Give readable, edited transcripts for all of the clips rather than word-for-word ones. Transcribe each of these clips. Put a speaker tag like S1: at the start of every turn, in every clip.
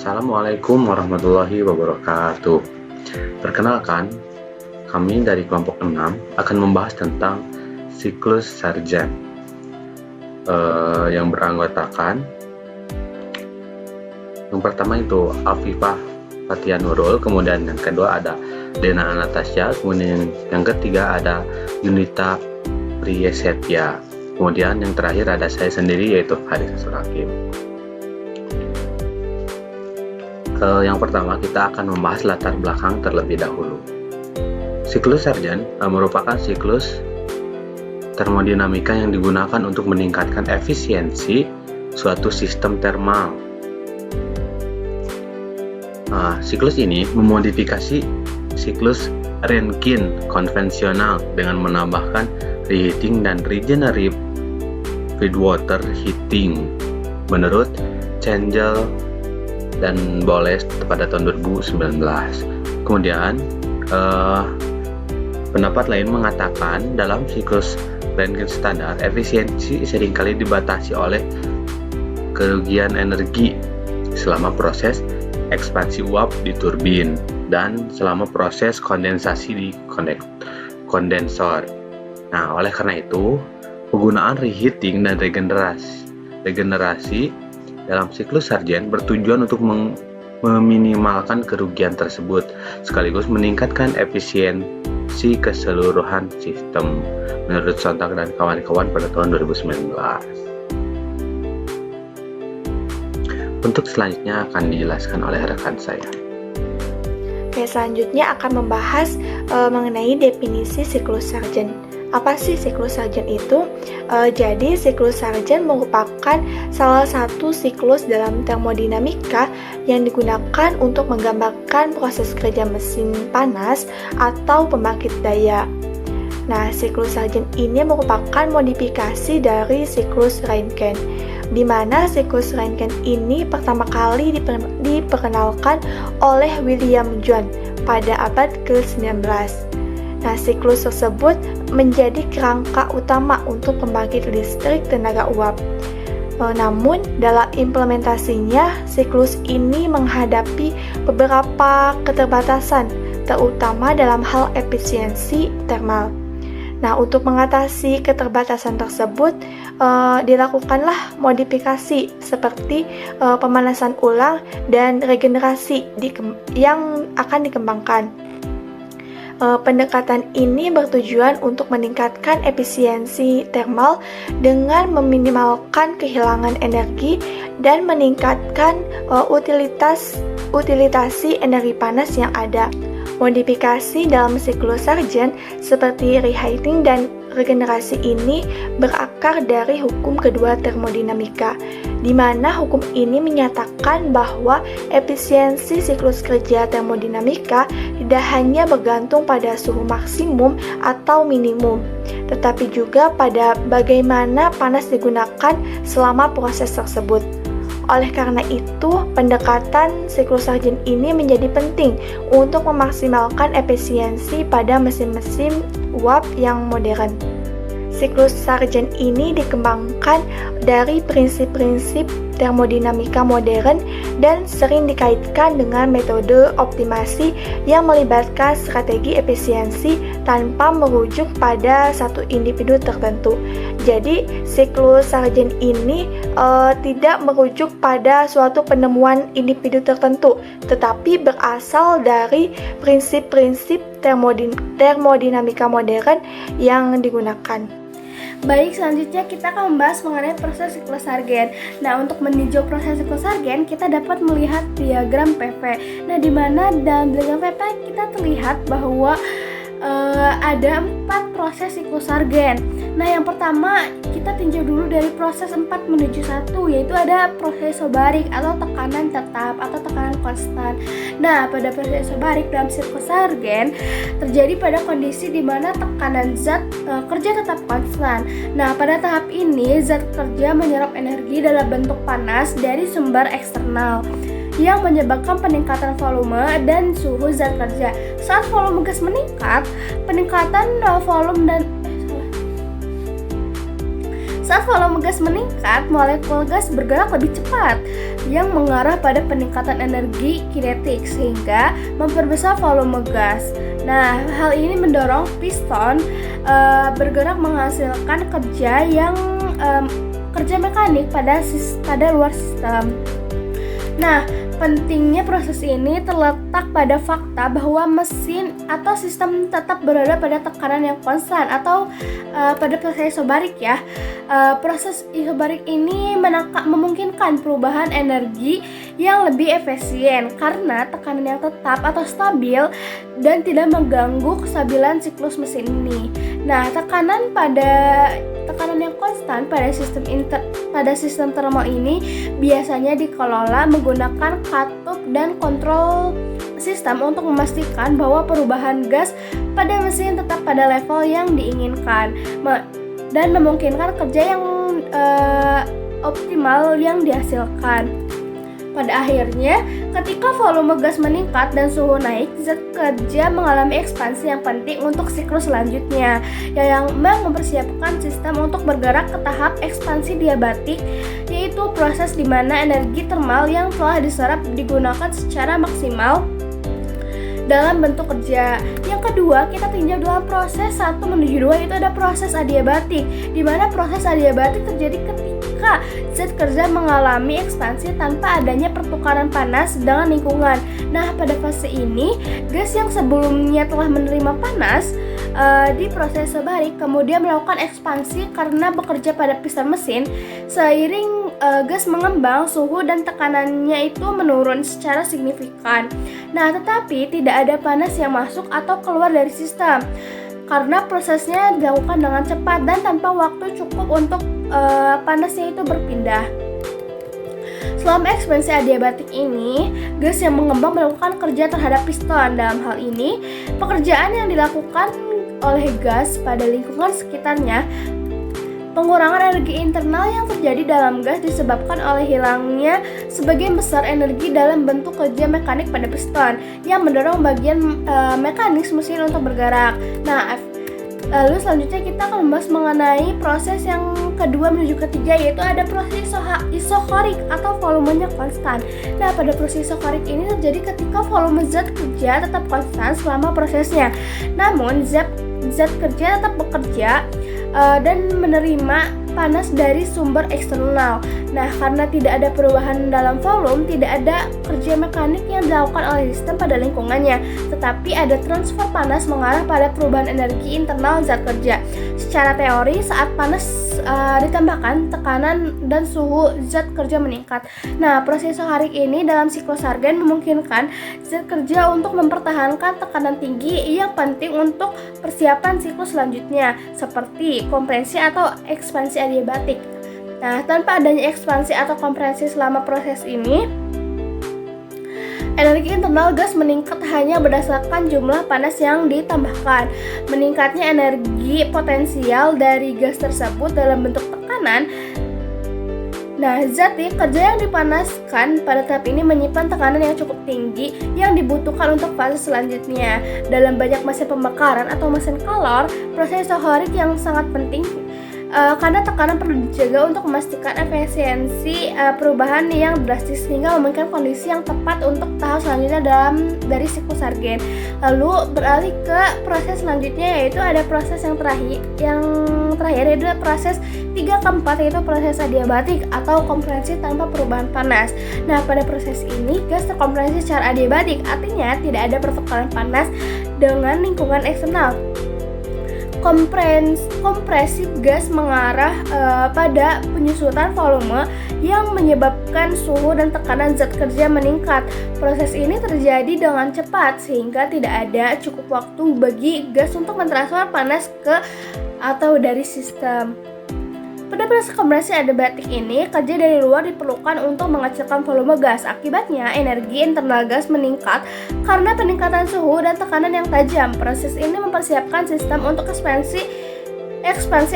S1: Assalamualaikum warahmatullahi wabarakatuh. Perkenalkan, kami dari kelompok 6 akan membahas tentang siklus Sarjan yang beranggotakan yang pertama itu Afifah Fathia Nurul, kemudian yang kedua ada Dena Anastasia, kemudian yang ketiga ada Yunita Priyesetia, kemudian yang terakhir ada saya sendiri yaitu Haris Surakim. Yang pertama kita akan membahas latar belakang terlebih dahulu. Siklus Sarjan merupakan siklus termodinamika yang digunakan untuk meningkatkan efisiensi suatu sistem termal. Siklus ini memodifikasi siklus Rankine konvensional dengan menambahkan reheating dan regenerative feedwater heating menurut Cengel dan Boles pada tahun 2019. Kemudian pendapat lain mengatakan dalam siklus Rankine standar efisiensi seringkali dibatasi oleh kerugian energi selama proses ekspansi uap di turbin dan selama proses kondensasi di kondensor. Nah, oleh karena itu penggunaan reheating dan regenerasi dalam siklus Sarjan bertujuan untuk meminimalkan kerugian tersebut sekaligus meningkatkan efisiensi keseluruhan sistem menurut Sontag dan kawan-kawan pada tahun 2019. Untuk selanjutnya akan dijelaskan oleh rekan saya.
S2: Oke, selanjutnya akan membahas mengenai definisi siklus Sarjan. Apa sih siklus Sarjan itu? Jadi siklus Sarjan merupakan salah satu siklus dalam termodinamika yang digunakan untuk menggambarkan proses kerja mesin panas atau pembangkit daya. Nah, siklus Sarjan ini merupakan modifikasi dari siklus Rankine, di mana siklus Rankine ini pertama kali diperkenalkan oleh William Jones pada abad ke-19. Nah, siklus tersebut menjadi kerangka utama untuk pembangkit listrik tenaga uap. Namun, dalam implementasinya, siklus ini menghadapi beberapa keterbatasan, terutama dalam hal efisiensi termal. Nah, untuk mengatasi keterbatasan tersebut, dilakukanlah modifikasi seperti pemanasan ulang dan regenerasi yang akan dikembangkan. Pendekatan ini bertujuan untuk meningkatkan efisiensi termal dengan meminimalkan kehilangan energi dan meningkatkan utilisasi energi panas yang ada. Modifikasi dalam siklus Sarjan seperti reheating dan regenerasi ini berakar dari hukum kedua termodinamika, di mana hukum ini menyatakan bahwa efisiensi siklus kerja termodinamika tidak hanya bergantung pada suhu maksimum atau minimum, tetapi juga pada bagaimana panas digunakan selama proses tersebut. Oleh karena itu, pendekatan siklus Sarjan ini menjadi penting untuk memaksimalkan efisiensi pada mesin-mesin uap yang modern. Siklus Sarjan ini dikembangkan dari prinsip-prinsip termodinamika modern dan sering dikaitkan dengan metode optimasi yang melibatkan strategi efisiensi tanpa merujuk pada satu individu tertentu. Jadi, siklus Sarjan ini tidak merujuk pada suatu penemuan individu tertentu, tetapi berasal dari prinsip-prinsip termodinamika modern yang digunakan.
S3: Baik, selanjutnya kita akan membahas mengenai proses siklus Sarjan. Nah, untuk meninjau proses siklus Sarjan, kita dapat melihat diagram PV. Nah, di mana dalam diagram PV kita terlihat bahwa ada 4 proses siklus Sarjan. Nah, yang pertama kita tinjau dulu dari proses 4 menuju 1, yaitu ada proses isobarik atau tekanan tetap atau tekanan konstan. Nah, pada proses isobarik dalam siklus Sarjan terjadi pada kondisi di mana tekanan zat kerja tetap konstan. Nah, pada tahap ini zat kerja menyerap energi dalam bentuk panas dari sumber eksternal yang menyebabkan peningkatan volume dan suhu zat kerja. Saat volume gas meningkat, peningkatan volume dan Saat volume gas meningkat, molekul gas bergerak lebih cepat yang mengarah pada peningkatan energi kinetik sehingga memperbesar volume gas. Nah, hal ini mendorong piston bergerak menghasilkan kerja mekanik pada luar sistem. Nah, pentingnya proses ini terletak pada fakta bahwa mesin atau sistem tetap berada pada tekanan yang konstan atau pada proses isobarik ya. Proses isobarik ini memungkinkan perubahan energi yang lebih efisien karena tekanan yang tetap atau stabil dan tidak mengganggu kestabilan siklus mesin ini. Nah, tekanan yang konstan pada sistem termal ini biasanya dikelola menggunakan katup dan kontrol sistem untuk memastikan bahwa perubahan gas pada mesin tetap pada level yang diinginkan dan memungkinkan kerja yang optimal yang dihasilkan. Pada akhirnya, ketika volume gas meningkat dan suhu naik, zat kerja mengalami ekspansi yang penting untuk siklus selanjutnya, yang mempersiapkan sistem untuk bergerak ke tahap ekspansi diabatik, yaitu proses di mana energi termal yang telah diserap digunakan secara maksimal dalam bentuk kerja. Yang kedua, kita tinjau dalam proses 1 menuju 2, yaitu ada proses adiabatik, di mana proses adiabatik terjadi ketika zat kerja mengalami ekspansi tanpa adanya pertukaran panas dengan lingkungan. Nah, pada fase ini, gas yang sebelumnya telah menerima panas di proses isobarik kemudian melakukan ekspansi karena bekerja pada piston mesin. Seiring gas mengembang, suhu dan tekanannya itu menurun secara signifikan. Nah, tetapi tidak ada panas yang masuk atau keluar dari sistem karena prosesnya dilakukan dengan cepat dan tanpa waktu cukup untuk panasnya itu berpindah. Selama ekspansi adiabatik ini, gas yang mengembang melakukan kerja terhadap piston. Dalam hal ini, pekerjaan yang dilakukan oleh gas pada lingkungan sekitarnya. Pengurangan energi internal yang terjadi dalam gas disebabkan oleh hilangnya sebagian besar energi dalam bentuk kerja mekanik pada piston yang mendorong bagian mekanis mesin untuk bergerak. Nah, lalu selanjutnya kita akan membahas mengenai proses yang kedua menuju ketiga, yaitu ada proses isokorik atau volumenya konstan. Nah, pada proses isokorik ini terjadi ketika volume zat kerja tetap konstan selama prosesnya. Namun, zat kerja tetap bekerja dan menerima panas dari sumber eksternal. Nah, karena tidak ada perubahan dalam volume, tidak ada kerja mekanik yang dilakukan oleh sistem pada lingkungannya, tetapi ada transfer panas mengarah pada perubahan energi internal zat kerja. Secara teori, saat panas ditambahkan, tekanan dan suhu zat kerja meningkat. Nah, proses isokorik ini dalam siklus Sargen memungkinkan zat kerja untuk mempertahankan tekanan tinggi yang penting untuk persiapan siklus selanjutnya, seperti kompresi atau ekspansi adiabatik. Nah, tanpa adanya ekspansi atau kompresi selama proses ini, energi internal gas meningkat hanya berdasarkan jumlah panas yang ditambahkan. Meningkatnya energi potensial dari gas tersebut dalam bentuk tekanan. Nah, zat kerja yang dipanaskan pada tahap ini menyimpan tekanan yang cukup tinggi yang dibutuhkan untuk fase selanjutnya. Dalam banyak mesin pembakaran atau mesin kalor, proses isokorik yang sangat penting karena tekanan perlu dijaga untuk memastikan efisiensi perubahan yang drastis sehingga memberikan kondisi yang tepat untuk tahap selanjutnya dari siklus Sargen. Lalu beralih ke proses selanjutnya, yaitu ada proses yang terakhir yaitu proses 3 ke 4, yaitu proses adiabatik atau kompresi tanpa perubahan panas. Nah, pada proses ini gas terkompresi secara adiabatik, artinya tidak ada pertukaran panas dengan lingkungan eksternal. Kompresi gas mengarah pada penyusutan volume yang menyebabkan suhu dan tekanan zat kerja meningkat. Proses ini terjadi dengan cepat sehingga tidak ada cukup waktu bagi gas untuk mentransfer panas ke atau dari sistem. Pada proses kompresi adiabatik ini, kerja dari luar diperlukan untuk mengecilkan volume gas. Akibatnya, energi internal gas meningkat karena peningkatan suhu dan tekanan yang tajam. Proses ini mempersiapkan sistem untuk ekspansi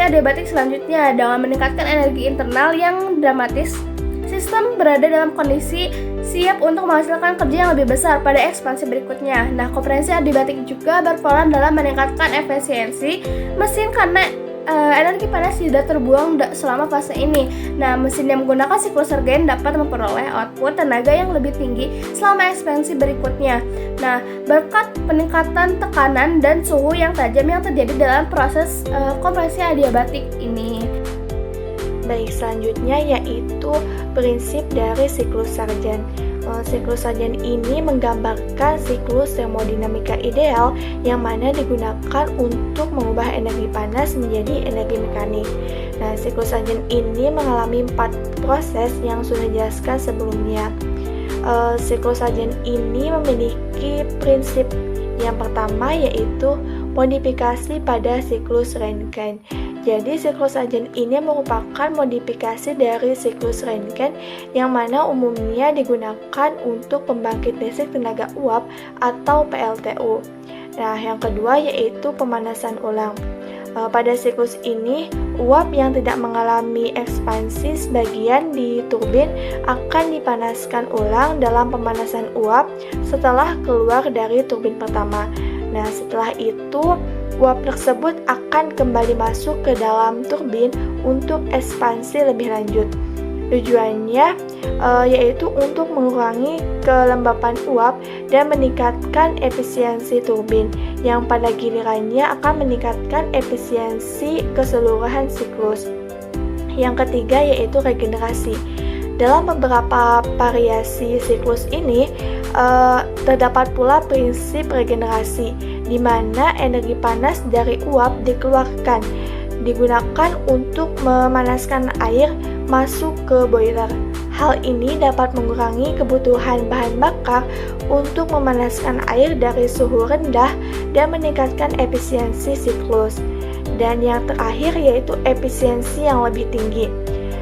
S3: adiabatik selanjutnya. Dengan meningkatkan energi internal yang dramatis, sistem berada dalam kondisi siap untuk menghasilkan kerja yang lebih besar pada ekspansi berikutnya. Nah, kompresi adiabatik juga berperan dalam meningkatkan efisiensi mesin karena energi panas tidak terbuang selama fase ini. Nah, mesin yang menggunakan siklus Sargen dapat memperoleh output tenaga yang lebih tinggi selama ekspansi berikutnya. Nah, berkat peningkatan tekanan dan suhu yang tajam yang terjadi dalam proses kompresi adiabatik ini.
S2: Baik, selanjutnya yaitu prinsip dari siklus Sargen. Siklus Sargen ini menggambarkan siklus termodinamika ideal yang mana digunakan untuk mengubah energi panas menjadi energi mekanik. Nah, siklus Sargen ini mengalami 4 proses yang sudah dijelaskan sebelumnya. Siklus Sargen ini memiliki prinsip yang pertama yaitu modifikasi pada siklus Rankine. Jadi siklus Sargen ini merupakan modifikasi dari siklus Rankine yang mana umumnya digunakan untuk pembangkit listrik tenaga uap atau PLTU. Nah, yang kedua yaitu pemanasan ulang. Pada siklus ini, uap yang tidak mengalami ekspansi sebagian di turbin akan dipanaskan ulang dalam pemanasan uap setelah keluar dari turbin pertama. Nah, setelah itu, uap tersebut akan kembali masuk ke dalam turbin untuk ekspansi lebih lanjut. Tujuannya yaitu untuk mengurangi kelembapan uap dan meningkatkan efisiensi turbin, yang pada gilirannya akan meningkatkan efisiensi keseluruhan siklus. Yang ketiga yaitu regenerasi. Dalam beberapa variasi siklus ini terdapat pula prinsip regenerasi, di mana energi panas dari uap digunakan untuk memanaskan air masuk ke boiler. Hal ini dapat mengurangi kebutuhan bahan bakar untuk memanaskan air dari suhu rendah dan meningkatkan efisiensi siklus. Dan yang terakhir yaitu efisiensi yang lebih tinggi.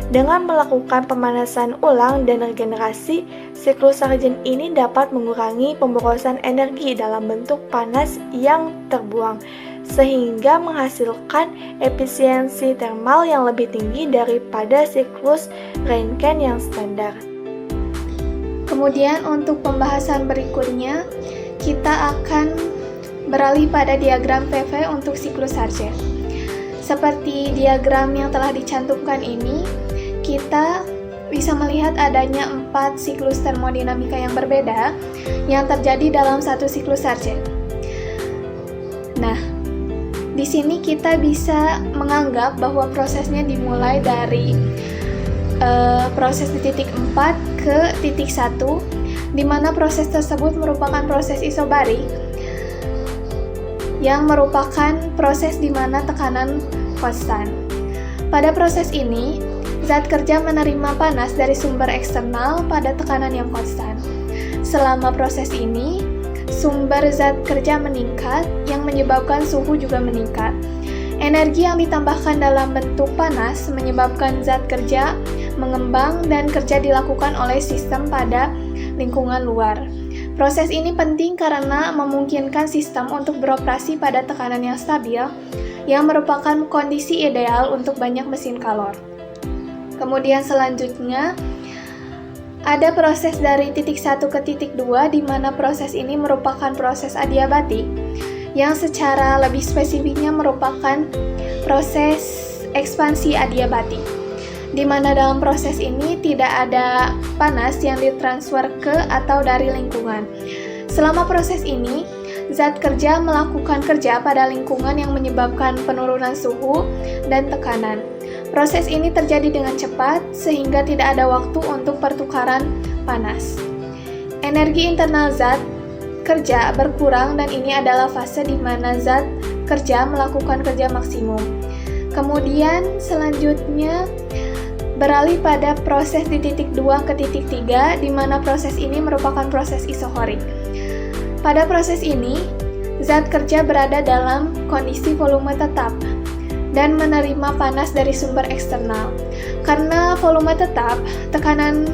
S2: Dengan melakukan pemanasan ulang dan regenerasi, siklus Sargen ini dapat mengurangi pemborosan energi dalam bentuk panas yang terbuang, sehingga menghasilkan efisiensi termal yang lebih tinggi daripada siklus Rankine yang standar.
S3: Kemudian untuk pembahasan berikutnya, kita akan beralih pada diagram PV untuk siklus Sargen. Seperti diagram yang telah dicantumkan ini, kita bisa melihat adanya 4 siklus termodinamika yang berbeda yang terjadi dalam satu siklus Sargen. Nah, di sini kita bisa menganggap bahwa prosesnya dimulai dari proses di titik 4 ke titik 1, di mana proses tersebut merupakan proses isobarik yang merupakan proses di mana tekanan konstan. Pada proses ini, zat kerja menerima panas dari sumber eksternal pada tekanan yang konstan. Selama proses ini, sumber zat kerja meningkat yang menyebabkan suhu juga meningkat. Energi yang ditambahkan dalam bentuk panas menyebabkan zat kerja mengembang dan kerja dilakukan oleh sistem pada lingkungan luar. Proses ini penting karena memungkinkan sistem untuk beroperasi pada tekanan yang stabil, yang merupakan kondisi ideal untuk banyak mesin kalor. Kemudian selanjutnya, ada proses dari titik 1 ke titik 2, di mana proses ini merupakan proses adiabatik, yang secara lebih spesifiknya merupakan proses ekspansi adiabatik, di mana dalam proses ini tidak ada panas yang ditransfer ke atau dari lingkungan. Selama proses ini, zat kerja melakukan kerja pada lingkungan yang menyebabkan penurunan suhu dan tekanan. Proses ini terjadi dengan cepat sehingga tidak ada waktu untuk pertukaran panas. Energi internal zat kerja berkurang dan ini adalah fase di mana zat kerja melakukan kerja maksimum. Kemudian selanjutnya beralih pada proses di titik 2 ke titik 3, di mana proses ini merupakan proses isohorik. Pada proses ini, zat kerja berada dalam kondisi volume tetap dan menerima panas dari sumber eksternal. Karena volume tetap, tekanan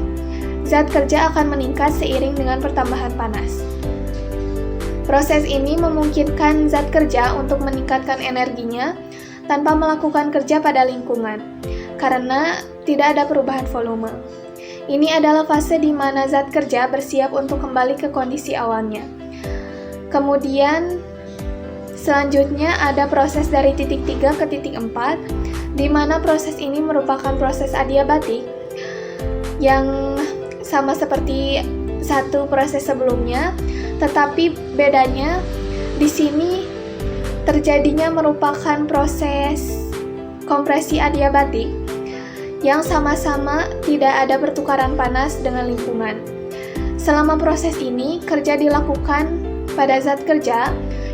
S3: zat kerja akan meningkat seiring dengan pertambahan panas. Proses ini memungkinkan zat kerja untuk meningkatkan energinya tanpa melakukan kerja pada lingkungan, karena tidak ada perubahan volume. Ini adalah fase di mana zat kerja bersiap untuk kembali ke kondisi awalnya. Kemudian,
S2: Selanjutnya ada proses dari titik 3 ke titik 4, di mana proses ini merupakan proses adiabatik yang sama seperti satu proses sebelumnya, tetapi bedanya di sini terjadinya merupakan proses kompresi adiabatik yang sama-sama tidak ada pertukaran panas dengan lingkungan. Selama proses ini, kerja dilakukan pada zat kerja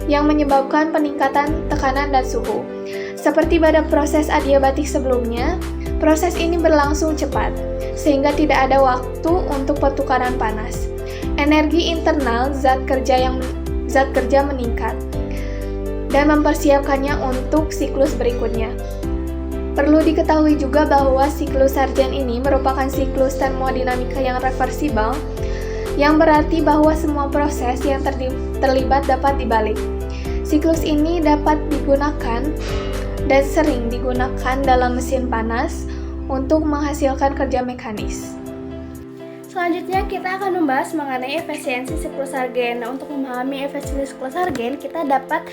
S2: yang menyebabkan peningkatan tekanan dan suhu. Seperti pada proses adiabatik sebelumnya, proses ini berlangsung cepat, sehingga tidak ada waktu untuk pertukaran panas. Energi internal zat kerja meningkat dan mempersiapkannya untuk siklus berikutnya. Perlu diketahui juga bahwa siklus Sargent ini merupakan siklus termodinamika yang reversibel, yang berarti bahwa semua proses yang terlibat dapat dibalik. Siklus ini dapat digunakan dan sering digunakan dalam mesin panas untuk menghasilkan kerja mekanis.
S3: Selanjutnya kita akan membahas mengenai efisiensi siklus Sargent. Nah, untuk memahami efisiensi siklus Sargent, kita dapat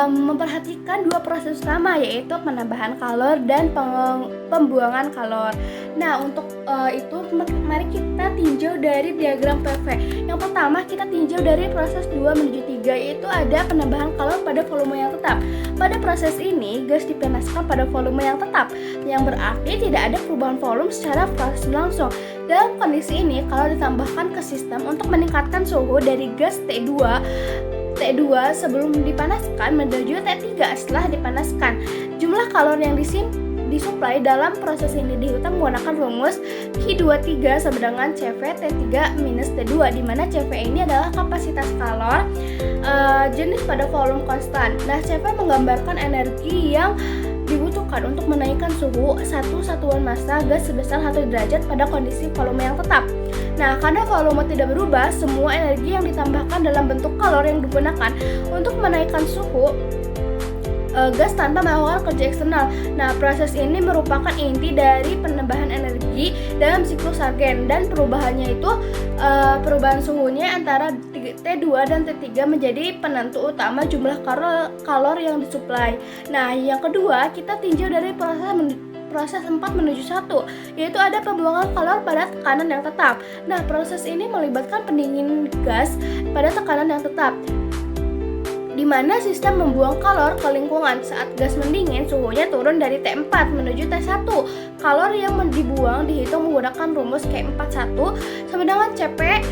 S3: memperhatikan dua proses utama, yaitu penambahan kalor dan pembuangan kalor. Nah, untuk itu mari kita tinjau dari diagram PV. Yang pertama kita tinjau dari proses 2 menuju 3, yaitu ada penambahan kalor pada volume yang tetap. Pada proses ini, gas dipanaskan pada volume yang tetap, yang berarti tidak ada perubahan volume secara proses langsung. Dalam kondisi ini, kalau ditambahkan ke sistem untuk meningkatkan suhu dari gas T2 sebelum dipanaskan menuju T3 setelah dipanaskan, jumlah kalor yang disuplai dalam proses ini dihitung menggunakan rumus Q23 sama dengan CV T3 minus T2, di mana CV ini adalah kapasitas kalor jenis pada volume konstan. Nah, CV menggambarkan energi yang dibutuhkan untuk menaikkan suhu satu satuan massa gas sebesar 1 derajat pada kondisi volume yang tetap. Nah, karena volume tidak berubah, semua energi yang ditambahkan dalam bentuk kalor yang digunakan untuk menaikkan suhu gas tanpa melakukan kerja eksternal. Nah, proses ini merupakan inti dari penambahan energi dalam siklus Sargent, dan perubahannya itu perubahan suhunya antara T2 dan T3 menjadi penentu utama jumlah kalor yang disuplai. Nah, yang kedua kita tinjau dari proses 4 menuju 1, yaitu ada pembuangan kalor pada tekanan yang tetap. Nah, proses ini melibatkan pendingin gas pada tekanan yang tetap, di mana sistem membuang kalor ke lingkungan. Saat gas mendingin, suhunya turun dari T4 menuju T1. Kalor yang dibuang dihitung menggunakan rumus K41 sama dengan CP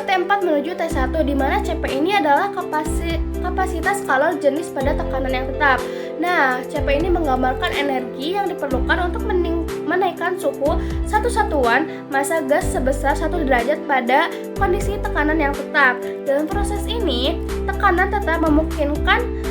S3: T4 menuju T1, di mana CP ini adalah kapasitas kalor jenis pada tekanan yang tetap. Nah, CP ini menggambarkan energi yang diperlukan untuk menaikkan suhu satu satuan massa gas sebesar 1 derajat pada kondisi tekanan yang tetap. Dalam proses ini, tekanan tetap memungkinkan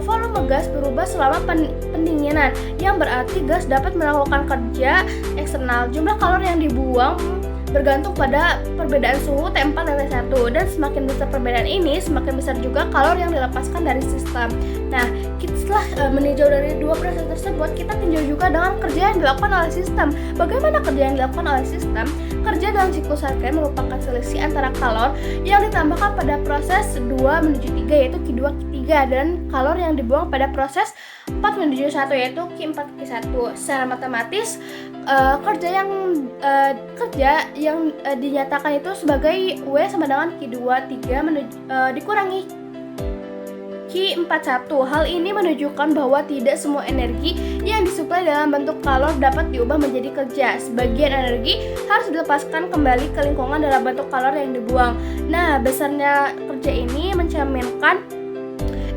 S3: volume gas berubah selama pendinginan, yang berarti gas dapat melakukan kerja eksternal. Jumlah kalor yang dibuang bergantung pada perbedaan suhu T4 dan T1, dan semakin besar perbedaan ini, semakin besar juga kalor yang dilepaskan dari sistem. Nah, setelah meninjau dari dua proses tersebut, kita tinjau juga dengan kerja yang dilakukan oleh sistem. Bagaimana kerja yang dilakukan oleh sistem? Kerja dalam siklus Sargent merupakan selisih antara kalor yang ditambahkan pada proses 2 menuju 3, yaitu Q2 Q3, dan kalor yang dibuang pada proses 4 menuju 1, yaitu Q4 Q1. Secara matematis, kerja yang dinyatakan itu sebagai W sama dengan Q2 3 dikurangi Q41. Hal ini menunjukkan bahwa tidak semua energi yang disuplai dalam bentuk kalor dapat diubah menjadi kerja. Sebagian energi harus dilepaskan kembali ke lingkungan dalam bentuk kalor yang dibuang. Nah, besarnya kerja ini mencerminkan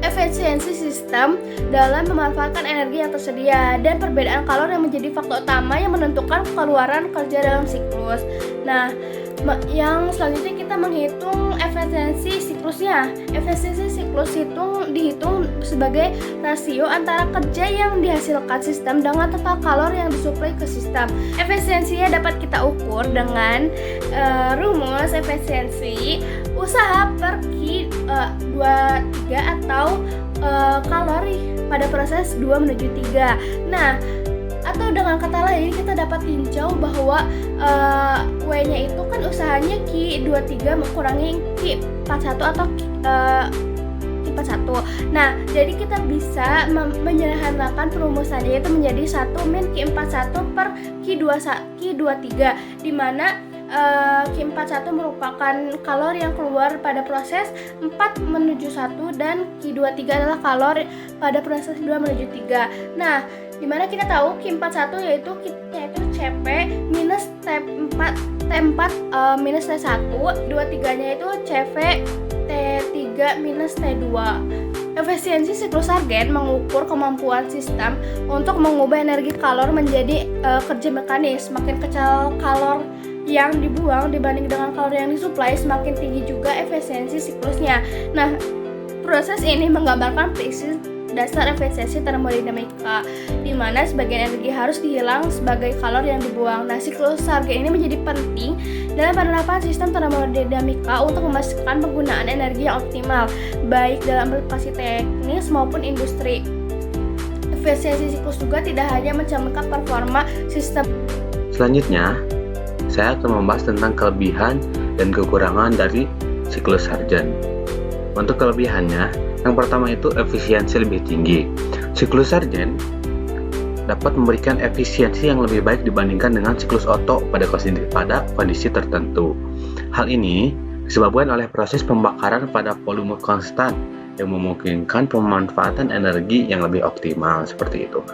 S3: efisiensi sistem dalam memanfaatkan energi yang tersedia, dan perbedaan kalor yang menjadi faktor utama yang menentukan keluaran kerja dalam siklus. Nah, yang selanjutnya kita menghitung efisiensi siklusnya. Efisiensi siklus dihitung sebagai rasio antara kerja yang dihasilkan sistem dengan total kalor yang disuplai ke sistem. Efisiensinya dapat kita ukur dengan rumus efisiensi usaha per Q23 atau kalori pada proses 2 menuju 3. Nah, atau dengan kata lain kita dapat tinjau bahwa W-nya itu kan usahanya Q23 mengurangi Q41 atau Q41. Nah, jadi kita bisa menyederhanakan perumusannya yaitu menjadi 1 min Q41 per Q23, di mana Q41 merupakan kalori yang keluar pada proses 4 menuju 1 dan Q23 adalah kalori pada proses 2 menuju 3. Nah, dimana kita tahu Q41 yaitu CP minus T4 minus T1, 23 nya itu CV T3 minus T2. Efisiensi siklus Sargen mengukur kemampuan sistem untuk mengubah energi kalor menjadi kerja mekanis. Semakin kecil kalor yang dibuang dibanding dengan kalori yang disuplai, semakin tinggi juga efisiensi siklusnya. Nah, proses ini menggambarkan prinsip dasar efisiensi termodinamika, di mana sebagian energi harus dihilang sebagai kalori yang dibuang. Nah, siklus Sargen ini menjadi penting dalam penerapan sistem termodinamika untuk memastikan penggunaan energi yang optimal, baik dalam aplikasi teknis maupun industri. Efisiensi siklus juga tidak hanya mencerminkan performa sistem.
S1: Selanjutnya, saya akan membahas tentang kelebihan dan kekurangan dari siklus Sargen. Untuk kelebihannya, yang pertama itu efisiensi lebih tinggi. Siklus Sargen dapat memberikan efisiensi yang lebih baik dibandingkan dengan siklus Otto pada kondisi tertentu. Hal ini disebabkan oleh proses pembakaran pada volume konstan yang memungkinkan pemanfaatan energi yang lebih optimal seperti itu.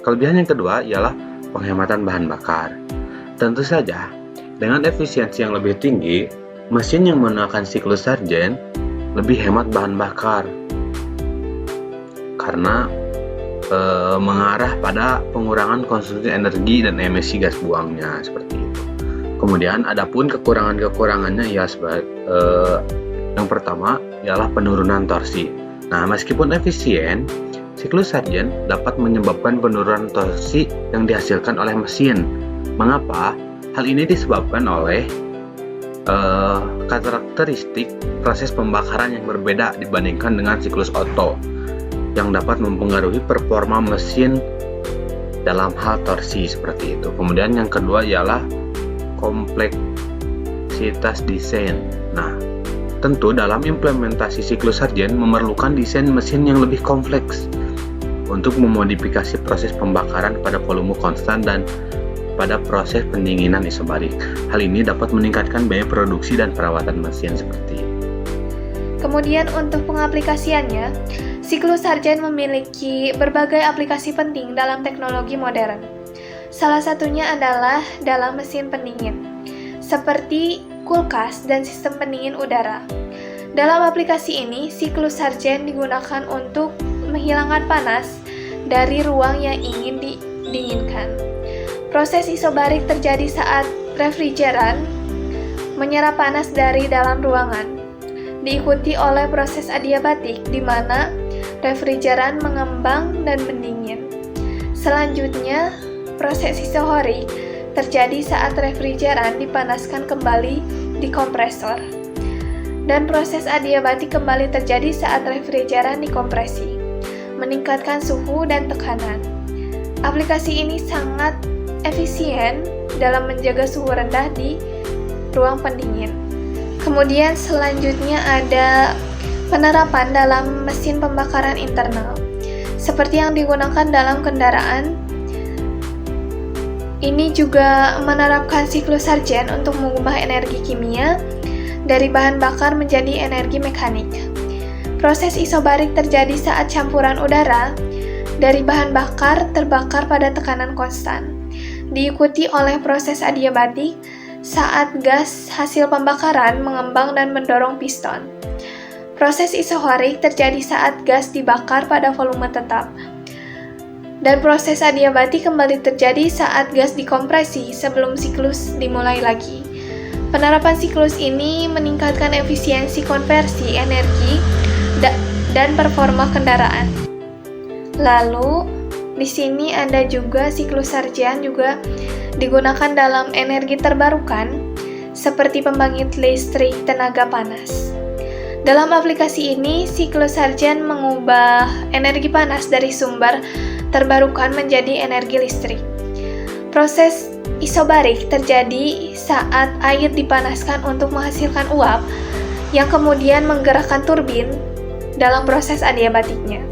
S1: Kelebihan yang kedua ialah penghematan bahan bakar. Tentu saja, dengan efisiensi yang lebih tinggi, mesin yang menggunakan siklus Sargen lebih hemat bahan bakar karena mengarah pada pengurangan konsumsi energi dan emisi gas buangnya seperti itu. Kemudian adapun kekurangannya ya yang pertama ialah penurunan torsi. Nah, meskipun efisien, siklus Sargen dapat menyebabkan penurunan torsi yang dihasilkan oleh mesin. Mengapa? Hal ini disebabkan oleh karakteristik proses pembakaran yang berbeda dibandingkan dengan siklus Otto yang dapat mempengaruhi performa mesin dalam hal torsi seperti itu. Kemudian yang kedua ialah kompleksitas desain. Nah, tentu dalam implementasi siklus Sargen memerlukan desain mesin yang lebih kompleks untuk memodifikasi proses pembakaran pada volume konstan dan pada proses pendinginan isobarik. Hal ini dapat meningkatkan biaya produksi dan perawatan mesin seperti itu.
S2: Kemudian untuk pengaplikasiannya, siklus Sargen memiliki berbagai aplikasi penting dalam teknologi modern. Salah satunya adalah dalam mesin pendingin, seperti kulkas dan sistem pendingin udara. Dalam aplikasi ini, siklus Sargen digunakan untuk menghilangkan panas dari ruang yang ingin didinginkan. Proses isobarik terjadi saat refrigeran menyerap panas dari dalam ruangan, diikuti oleh proses adiabatik di mana refrigeran mengembang dan mendingin. Selanjutnya, proses isohorik terjadi saat refrigeran dipanaskan kembali di kompresor. Dan proses adiabatik kembali terjadi saat refrigeran dikompresi, meningkatkan suhu dan tekanan. Aplikasi ini sangat efisien dalam menjaga suhu rendah di ruang pendingin. Kemudian selanjutnya ada penerapan dalam mesin pembakaran internal, seperti yang digunakan dalam kendaraan. Ini juga menerapkan siklus Sargen untuk mengubah energi kimia dari bahan bakar menjadi energi mekanik. Proses isobarik terjadi saat campuran udara dari bahan bakar terbakar pada tekanan konstan, diikuti oleh proses adiabatik saat gas hasil pembakaran mengembang dan mendorong piston. Proses isohorik terjadi saat gas dibakar pada volume tetap. Dan proses adiabatik kembali terjadi saat gas dikompresi sebelum siklus dimulai lagi. Penerapan siklus ini meningkatkan efisiensi konversi energi dan performa kendaraan. Lalu, di sini ada juga siklus Sargen juga digunakan dalam energi terbarukan seperti pembangkit listrik tenaga panas. Dalam aplikasi ini, siklus Sargen mengubah energi panas dari sumber terbarukan menjadi energi listrik. Proses isobarik terjadi saat air dipanaskan untuk menghasilkan uap yang kemudian menggerakkan turbin dalam proses adiabatiknya.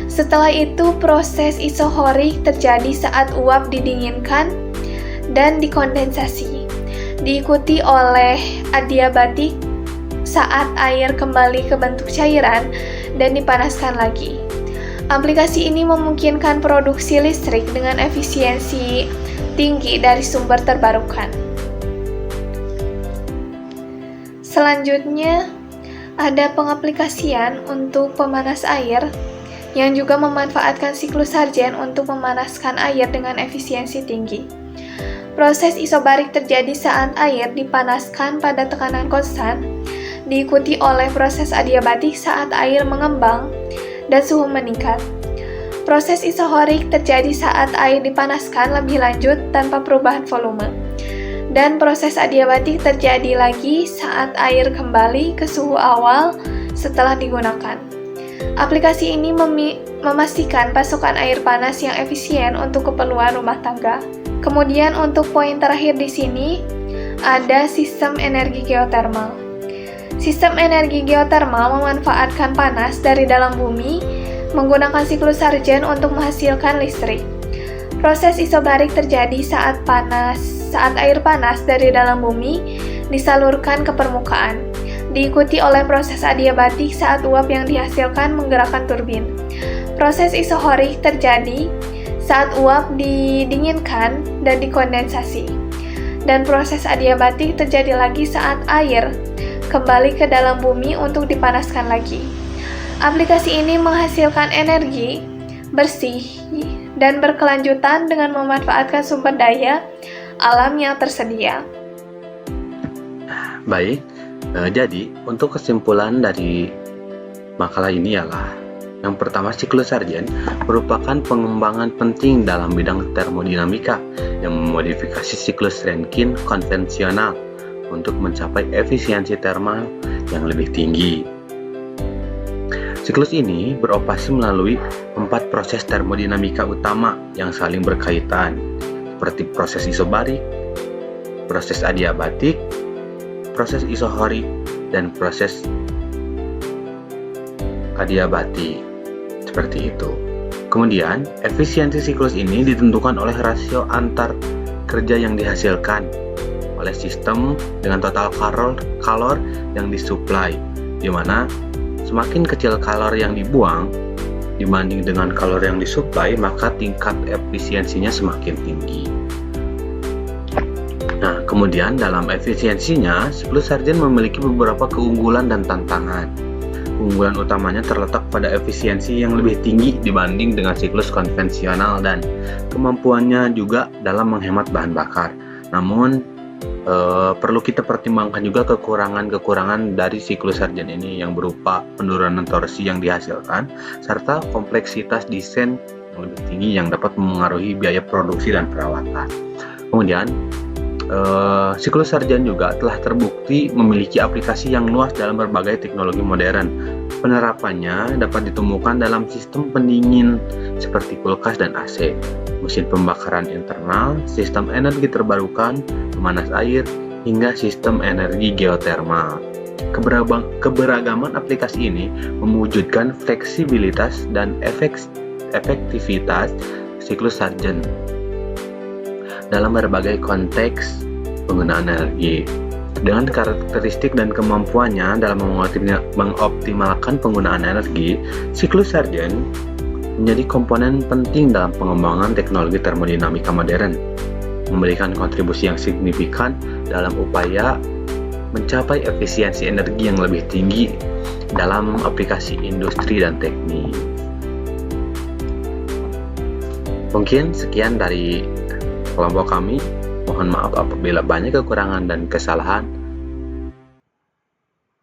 S2: Setelah itu, proses isohorik terjadi saat uap didinginkan dan dikondensasi, diikuti oleh adiabatik saat air kembali ke bentuk cairan dan dipanaskan lagi. Aplikasi ini memungkinkan produksi listrik dengan efisiensi tinggi dari sumber terbarukan. Selanjutnya, ada pengaplikasian untuk pemanas air yang juga memanfaatkan siklus Sargent untuk memanaskan air dengan efisiensi tinggi. Proses isobarik terjadi saat air dipanaskan pada tekanan konstan, diikuti oleh proses adiabatik saat air mengembang dan suhu meningkat. Proses isohorik terjadi saat air dipanaskan lebih lanjut tanpa perubahan volume. Dan proses adiabatik terjadi lagi saat air kembali ke suhu awal setelah digunakan. Aplikasi ini memastikan pasokan air panas yang efisien untuk keperluan rumah tangga. Kemudian untuk poin terakhir di sini ada sistem energi geotermal. Sistem energi geotermal memanfaatkan panas dari dalam bumi menggunakan siklus Sargent untuk menghasilkan listrik. Proses isobarik terjadi saat air panas dari dalam bumi disalurkan ke permukaan, diikuti oleh proses adiabatik saat uap yang dihasilkan menggerakkan turbin. Proses isohorik terjadi saat uap didinginkan dan dikondensasi. Dan proses adiabatik terjadi lagi saat air kembali ke dalam bumi untuk dipanaskan lagi. Aplikasi ini menghasilkan energi bersih dan berkelanjutan dengan memanfaatkan sumber daya alam yang tersedia.
S1: Baik, jadi untuk kesimpulan dari makalah ini ialah yang pertama, siklus Sargent merupakan pengembangan penting dalam bidang termodinamika yang memodifikasi siklus Rankine konvensional untuk mencapai efisiensi termal yang lebih tinggi. Siklus ini beroperasi melalui 4 proses termodinamika utama yang saling berkaitan, seperti proses isobarik, proses adiabatik, proses isohorik, dan proses adiabatik. Seperti itu. Kemudian, efisiensi siklus ini ditentukan oleh rasio antar kerja yang dihasilkan oleh sistem dengan total kalor yang disuplai, di mana semakin kecil kalor yang dibuang dibanding dengan kalor yang disuplai, maka tingkat efisiensinya semakin tinggi. Nah, kemudian dalam efisiensinya, siklus Sargent memiliki beberapa keunggulan dan tantangan. Keunggulan utamanya terletak pada efisiensi yang lebih tinggi dibanding dengan siklus konvensional dan kemampuannya juga dalam menghemat bahan bakar. Namun, perlu kita pertimbangkan juga kekurangan-kekurangan dari siklus Sargent ini yang berupa penurunan torsi yang dihasilkan serta kompleksitas desain yang lebih tinggi yang dapat memengaruhi biaya produksi dan perawatan. Kemudian, siklus Sargent juga telah terbukti memiliki aplikasi yang luas dalam berbagai teknologi modern. Penerapannya dapat ditemukan dalam sistem pendingin seperti kulkas dan AC, mesin pembakaran internal, sistem energi terbarukan, pemanas air, hingga sistem energi geotermal. Keberagaman aplikasi ini mewujudkan fleksibilitas dan efektivitas siklus Sargent dalam berbagai konteks penggunaan energi. Dengan karakteristik dan kemampuannya dalam mengoptimalkan penggunaan energi, siklus Sargent menjadi komponen penting dalam pengembangan teknologi termodinamika modern, memberikan kontribusi yang signifikan dalam upaya mencapai efisiensi energi yang lebih tinggi dalam aplikasi industri dan teknik. Mungkin sekian dari kelompok kami. Mohon maaf apabila banyak kekurangan dan kesalahan.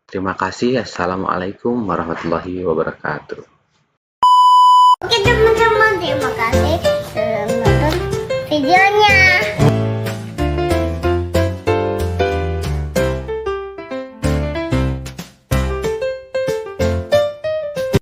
S1: Terima kasih. Assalamualaikum warahmatullahi wabarakatuh.
S4: Oke teman-teman, terima kasih.